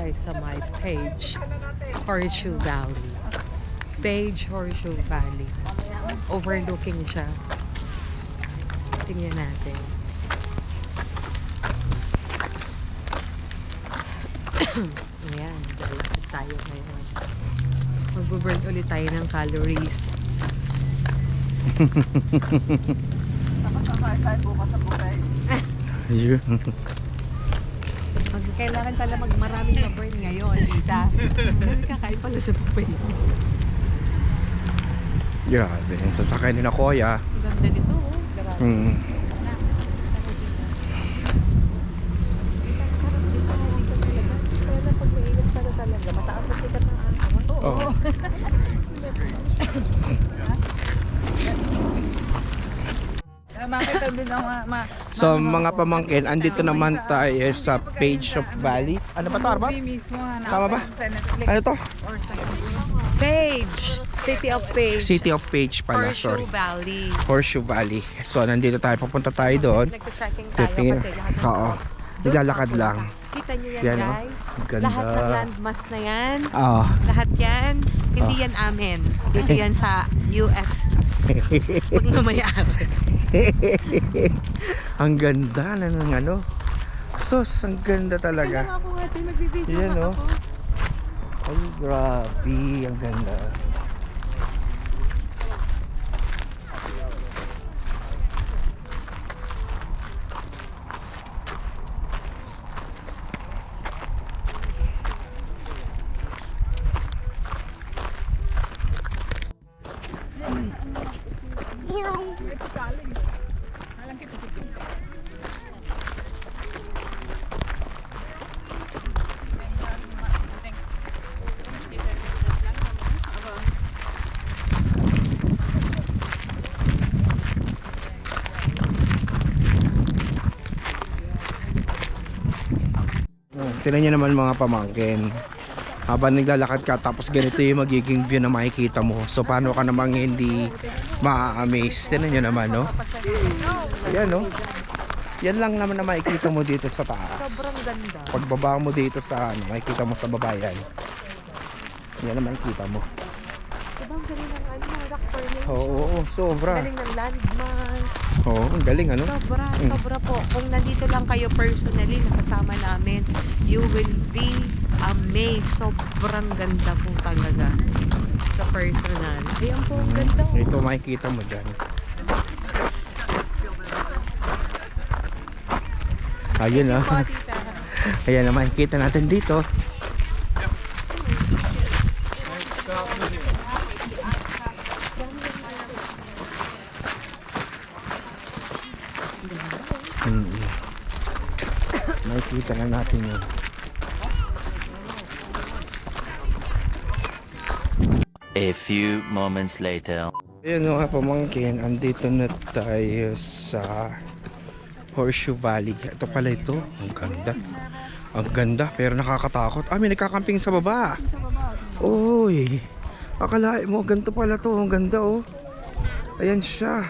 tayo sa my page, Horseshoe Valley. Page Horseshoe Valley. Overlooking siya. Tingnan natin. Ayan, dalakad tayo ngayon. Mag-burn ulit tayo ng calories. Tapos kakain tayo bukas sa buffet. Ayun. Kailangan pala maraming na-burn ngayon, tita. Kakain pala sa buffet. Grabe, sasakay ni na Kuya. Ang ganda nito, oh. Grabe. Oh. Makita din ang So mga pamangkin, andito naman tayo sa Page of Valley. Ano ba to, Arba? mismo. Tama ba? Ano to? Page! City of Page. City of Page pala, Horseshoe sorry. Valley. Horseshoe Valley. So nandito tayo, papunta tayo doon. Nagta-trekking tayo Titingin. kasi lahat ng Oo. Naglalakad lang. Kita nyo yan, Yan, oh. guys. Ganda. Lahat ng landmass na yan. Oo. Lahat yan. Hindi yan amin. Dito yan sa US. Pag namayari. Ang ganda na ng ano. Sos, ang ganda talaga. Kailangan ako ate, nagbibideo Yan, na oh. ako. Ay, grabe. Ang ganda. Tingnan nyo naman mga pamangkin. Habang naglalakad ka tapos ganito yung magiging view na makikita mo. So paano ka namang hindi ma-amaze? Tingnan nyo naman, no? Yan, no? Yan lang naman na makikita mo dito sa taas. Sobrang ganda. Pagbaba mo dito sa ano, makikita mo sa babayan. Yan ang makikita mo. Diba ang galing ng ano, rock formation? Oo, sobra. Galing ng landmass. Oo, ang galing, ano? Sobra po. Kung nandito lang kayo personally, nakasama namin, you will be amazed. Sobrang ganda po talaga sa personal. Ayan po, ang ganda. Ito makikita mo dyan. Ayun, ah. Po, tita. Ayan na makikita natin dito. Makikita na natin yun. A few moments later. Ayan mga pamangkin, andito na tayo sa Horseshoe Valley. Ito pala ito. Ang ganda. Ang ganda pero nakakatakot. May nagkakamping sa baba. Uy. Akalain mo, ganito pala to. Ang ganda, oh. Ayan siya.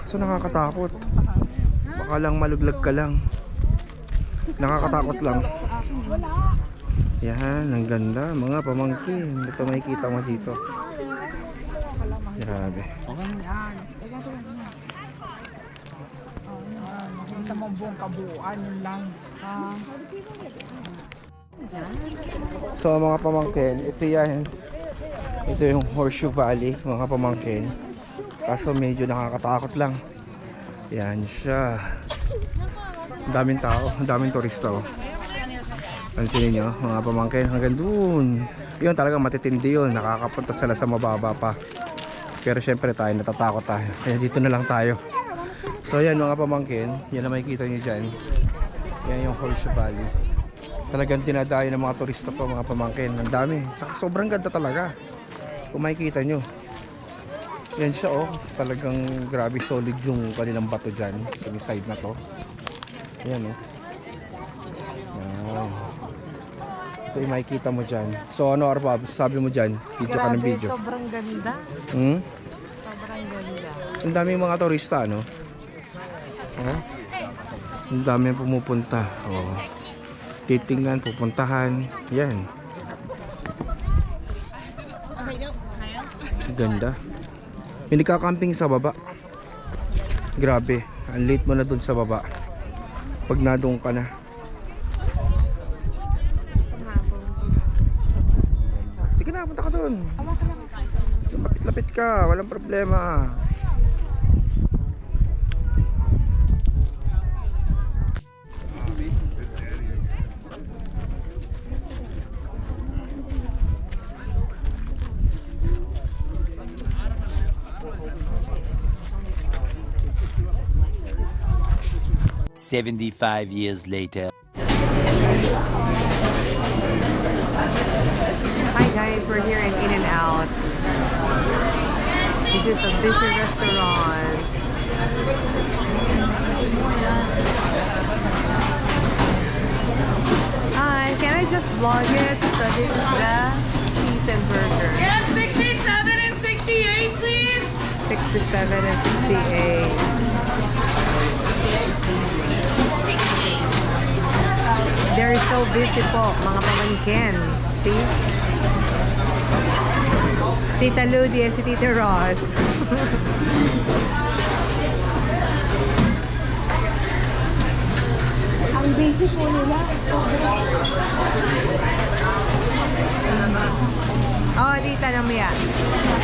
So nakakatakot. Baka lang maluglag ka lang. Nakakatakot lang. Yan, ang ganda. Mga pamangkin. Ito makikita mo dito. Grabe. Makita mo buong kabuuan, yun lang. So mga pamangkin, ito yan. Ito yung Horseshoe Valley, mga pamangkin. Kaso medyo nakakatakot lang. Yan siya. Ang daming tao, ang daming turista, oh. Pansinin nyo, mga pamangkin, hanggang dun. Yun talagang matitindi yun. Nakakapunta sila sa mababa pa. Pero syempre tayo, natatakot tayo. Kaya dito na lang tayo. So yan mga pamangkin, yan na makikita nyo dyan. Yan yung Horseshoe Valley. Talagang dinadayo ng mga turista to, mga pamangkin. Ang dami. Tsaka sobrang ganda talaga. Kung makikita nyo. Yan siya, oh. Talagang grabe solid yung kanilang bato dyan. Sa side na to. Yan, oh. Yan. Ito yung makikita mo dyan. So ano, Arbab, sabi mo dyan? Video ka ng Grabe, video. sobrang ganda. Hmm? Sobrang ganda. Ang dami mga turista, no? Oh. Ang dami pumupunta. Oh. titingnan, pupuntahan. Yan. Ganda. May nagkakamping sa baba. Grabe, ang late mo na dun sa baba. Pag nadung ka na. Sige na, punta ka dun. Lapit-lapit ka, walang problema. "75 years later." Hi guys, we're here in In-N-Out. This is a busy restaurant. Hi, can I just vlog it? So this is the cheese and burger. Yes, 67 and 68, please. 67 and 68. They're so busy po, mga pamangkin. See? Tita Ludi at si Tita Ross. Ang busy po nila. Oh, Tita Namia.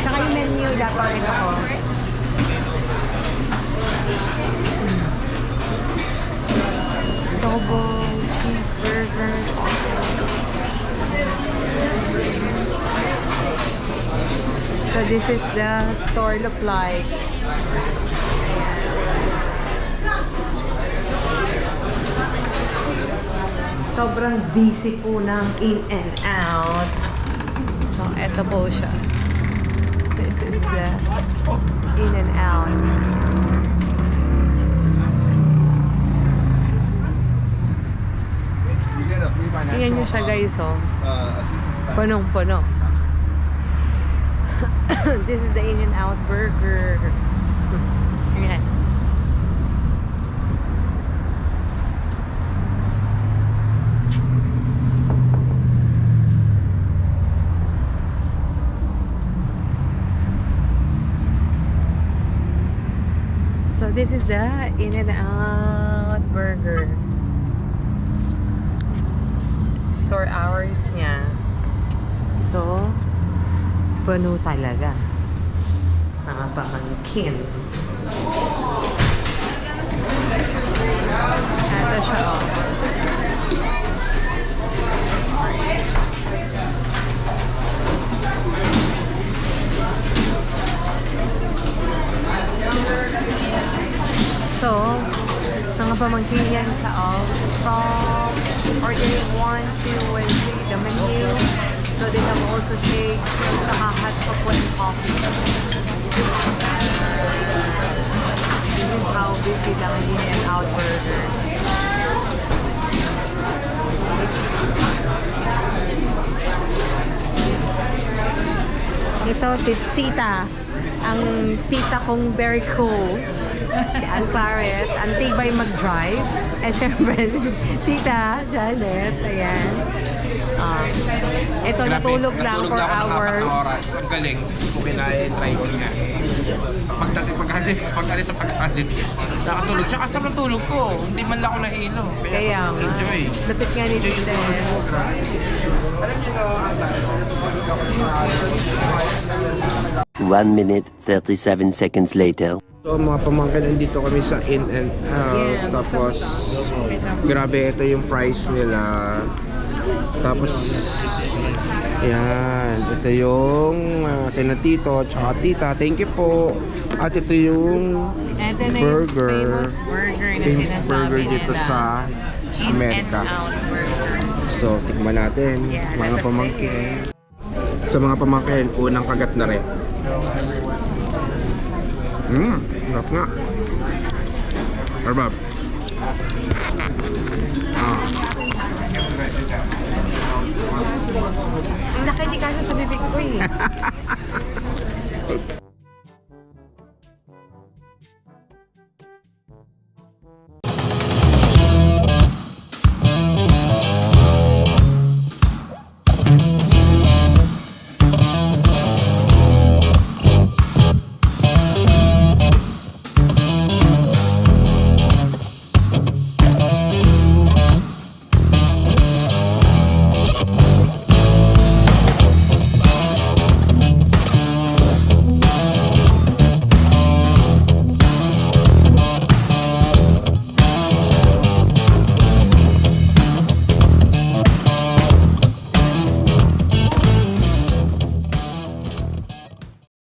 Saka yung menu dapat ito ko. Adobo, cheeseburger. So this is the store look like. Sobrang busy po ng In-N-Out. So eto po siya. This is the In-N-Out. Tingnan nyo siya guys, oh. Punong-puno. This is the In-N-Out burger. Ayan. So this is the In-N-Out burger. Store hours niya. So, puno talaga. Mga pamangkin. Ito siya, oh. So, mga pamangkin yan siya, oh. From ordering 1, 2, and 3, the menu. So they have also shakes, saka hot chocolate and coffee. This is how busy the In-N-Out burger. Ito si Tita. Ang tita kong very cool. Ang Claret. Ang tibay mag-drive. And syempre, Tita Janet. Ayan. Ito natulog lang for hours. Oras. Ang galing. Kung kinain, driving nga. Pag-alis sa pag-alis. Nakatulog. Tsaka sa tulog ko. Hindi man lang ako nahilo. Kaya nga. Enjoy. Lapit nga ni Tita. Alam niyo no, 1 minute 37 seconds later. So mga pamangkin, nandito kami sa In-N-Out. Yeah, Tapos, grabe, ito yung price nila. Tapos, yan. Ito yung tinatito, tsaka tita. Thank you po. At ito yung Ito na yung burger. famous burger na Famous sinasabi burger dito nila. sa Amerika. In-N-Out burger. So, tikman natin. Yeah, Mga let us pamangkin. Sa mga pamangkin, unang kagat na rin. Sarap nga. Sarap. Ang laki di kasi sa bibig ko eh.